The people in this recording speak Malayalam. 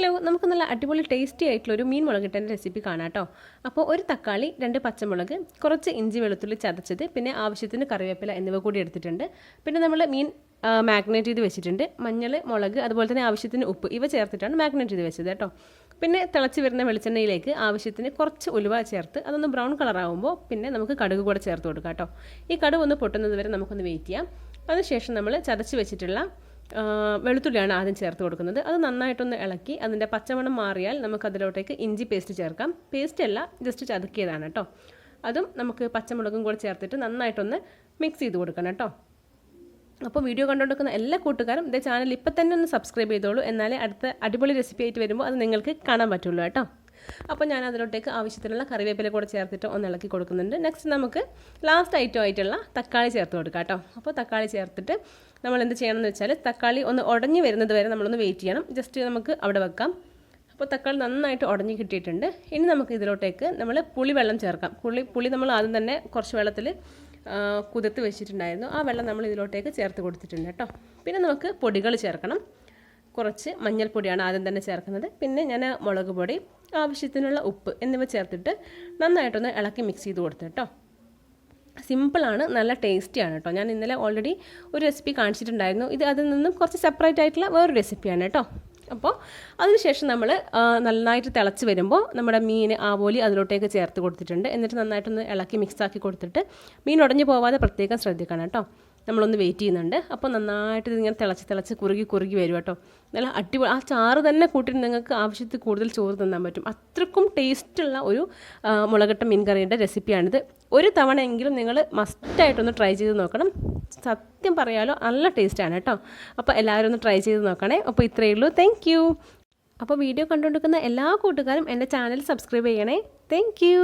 ഹലോ, നമുക്ക് നല്ല അടിപൊളി ടേസ്റ്റി ആയിട്ടുള്ളൊരു മീൻ മുളകിട്ടൻ്റെ റെസിപ്പി കാണാം കേട്ടോ. അപ്പോൾ ഒരു തക്കാളി, 2 പച്ചമുളക്, കുറച്ച് ഇഞ്ചി വെളുത്തുള്ളി ചതച്ചത്, പിന്നെ ആവശ്യത്തിന് കറിവേപ്പില എന്നിവ കൂടി എടുത്തിട്ടുണ്ട്. പിന്നെ നമ്മൾ മീൻ മാഗ്നേറ്റ് ചെയ്ത് വെച്ചിട്ടുണ്ട്. മഞ്ഞൾ, മുളക്, അതുപോലെ തന്നെ ആവശ്യത്തിന് ഉപ്പ് ഇവ ചേർത്തിട്ടാണ് മാഗ്നേറ്റ് ചെയ്ത് വെച്ചത് കേട്ടോ. പിന്നെ തിളച്ച് വരുന്ന വെളിച്ചെണ്ണയിലേക്ക് ആവശ്യത്തിന് കുറച്ച് ഉലുവ ചേർത്ത് അതൊന്ന് ബ്രൗൺ കളറാകുമ്പോൾ പിന്നെ നമുക്ക് കടുക് കൂടെ ചേർത്ത് കൊടുക്കാം കേട്ടോ. ഈ കടുക് ഒന്ന് പൊട്ടുന്നത് വരെ നമുക്കൊന്ന് വെയിറ്റ് ചെയ്യാം. അതിനുശേഷം നമ്മൾ ചതച്ച് വെച്ചിട്ടുള്ള വെളുത്തുള്ളിയാണ് ആദ്യം ചേർത്ത് കൊടുക്കുന്നത്. അത് നന്നായിട്ടൊന്ന് ഇളക്കി അതിൻ്റെ പച്ചമണം മാറിയാൽ നമുക്കതിലോട്ടേക്ക് ഇഞ്ചി പേസ്റ്റ് ചേർക്കാം. പേസ്റ്റ് അല്ല, ജസ്റ്റ് ചതുക്കിയതാണ് കേട്ടോ. അതും നമുക്ക് പച്ചമുളകും കൂടെ ചേർത്തിട്ട് നന്നായിട്ടൊന്ന് മിക്സ് ചെയ്ത് കൊടുക്കണം കേട്ടോ. അപ്പോൾ വീഡിയോ കണ്ടുകൊണ്ടിരിക്കുന്ന എല്ലാ കൂട്ടുകാരും ഇതേ ചാനൽ ഇപ്പം തന്നെ ഒന്ന് സബ്സ്ക്രൈബ് ചെയ്തോളൂ. എന്നാലേ അടുത്ത അടിപൊളി റെസിപ്പി ആയിട്ട് വരുമ്പോൾ അത് നിങ്ങൾക്ക് കാണാൻ പറ്റുള്ളൂ കേട്ടോ. അപ്പോൾ ഞാൻ അതിലോട്ടേക്ക് ആവശ്യത്തിനുള്ള കറിവേപ്പില കൂടെ ചേർത്തിട്ട് ഒന്ന് ഇളക്കി കൊടുക്കുന്നുണ്ട്. നെക്സ്റ്റ് നമുക്ക് ലാസ്റ്റ് ഐറ്റം ആയിട്ടുള്ള തക്കാളി ചേർത്ത് കൊടുക്കാം കേട്ടോ. അപ്പോൾ തക്കാളി ചേർത്തിട്ട് നമ്മൾ എന്ത് ചെയ്യണമെന്ന് വെച്ചാൽ തക്കാളി ഒന്ന് ഉടഞ്ഞ് വരുന്നത് വരെ നമ്മളൊന്ന് വെയിറ്റ് ചെയ്യണം. ജസ്റ്റ് നമുക്ക് അവിടെ വെക്കാം. അപ്പോൾ തക്കാളി നന്നായിട്ട് ഉടഞ്ഞ് കിട്ടിയിട്ടുണ്ട്. ഇനി നമുക്ക് ഇതിലോട്ടേക്ക് നമ്മൾ പുളിവെള്ളം ചേർക്കാം. പുളി നമ്മൾ ആദ്യം തന്നെ കുറച്ച് വെള്ളത്തിൽ കുതിർത്ത് വെച്ചിട്ടുണ്ടായിരുന്നു. ആ വെള്ളം നമ്മൾ ഇതിലോട്ടേക്ക് ചേർത്ത് കൊടുത്തിട്ടുണ്ട് കേട്ടോ. പിന്നെ നമുക്ക് പൊടികൾ ചേർക്കണം. കുറച്ച് മഞ്ഞൾപ്പൊടിയാണ് ആദ്യം തന്നെ ചേർക്കുന്നത്. പിന്നെ ഞാൻ മുളക് പൊടി, ആവശ്യത്തിനുള്ള ഉപ്പ് എന്നിവ ചേർത്തിട്ട് നന്നായിട്ടൊന്ന് ഇളക്കി മിക്സ് ചെയ്ത് കൊടുത്തു കേട്ടോ. സിമ്പിളാണ്, നല്ല ടേസ്റ്റിയാണ് കേട്ടോ. ഞാൻ ഇന്നലെ ഓൾറെഡി ഒരു റെസിപ്പി കാണിച്ചിട്ടുണ്ടായിരുന്നു. ഇത് അതിൽ നിന്നും കുറച്ച് സെപ്പറേറ്റ് ആയിട്ടുള്ള വേറൊരു റെസിപ്പിയാണ് കേട്ടോ. അപ്പോൾ അതിനുശേഷം നമ്മൾ നന്നായിട്ട് തിളച്ച് വരുമ്പോൾ നമ്മുടെ മീൻ ആവോലി അതിലോട്ടേക്ക് ചേർത്ത് കൊടുത്തിട്ടുണ്ട്. എന്നിട്ട് നന്നായിട്ടൊന്ന് ഇളക്കി മിക്സാക്കി കൊടുത്തിട്ട് മീൻ ഉടഞ്ഞു പോവാതെ പ്രത്യേകം ശ്രദ്ധിക്കണം കേട്ടോ. നമ്മളൊന്ന് വെയിറ്റ് ചെയ്യുന്നുണ്ട്. അപ്പോൾ നന്നായിട്ട് ഇതിങ്ങനെ തിളച്ച് കുറുകി വരും കേട്ടോ. നല്ല അടിപൊളി, ആ ചാറ് തന്നെ കൂട്ടിയിട്ട് നിങ്ങൾക്ക് ആവശ്യത്തിൽ കൂടുതൽ ചോറ് തിന്നാൻ പറ്റും. അത്രക്കും ടേസ്റ്റുള്ള ഒരു മുളകിട്ട മീൻ കറിയുടെ റെസിപ്പിയാണിത്. ഒരു തവണയെങ്കിലും നിങ്ങൾ മസ്റ്റായിട്ടൊന്ന് ട്രൈ ചെയ്ത് നോക്കണം. സത്യം പറയാലോ നല്ല ടേസ്റ്റാണ് കേട്ടോ. അപ്പോൾ എല്ലാവരും ഒന്ന് ട്രൈ ചെയ്ത് നോക്കണേ. അപ്പോൾ ഇത്രയേ ഉള്ളൂ. Thank you. അപ്പോൾ വീഡിയോ കണ്ടുകൊണ്ടിരിക്കുന്ന എല്ലാ കൂട്ടുകാരും എൻ്റെ ചാനൽ സബ്സ്ക്രൈബ് ചെയ്യണേ. Thank you.